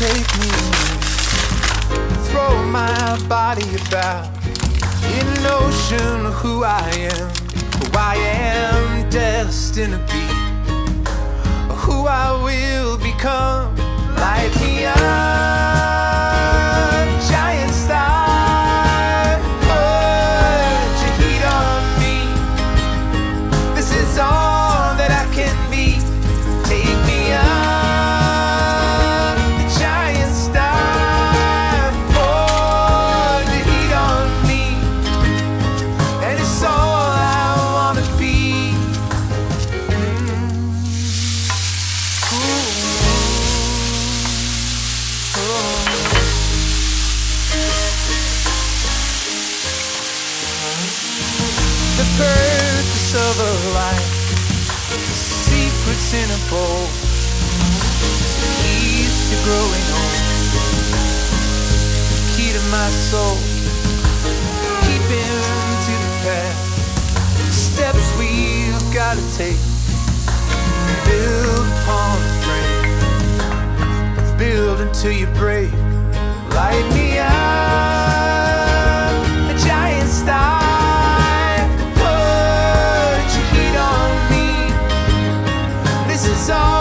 take me, throw my body about in an ocean of who I am, who I am destined to be, who I will become. Light me up, giant star, put your heat on me. This is all that I can be. Take me up, giant star, put your heat on me. And it's all I wanna be. The purpose of a life, secrets in a bowl, keys to growing old, key to my soul, keeping to the path, the steps we've gotta take, build upon the frame, build until you break. Light me up, a giant star. This is all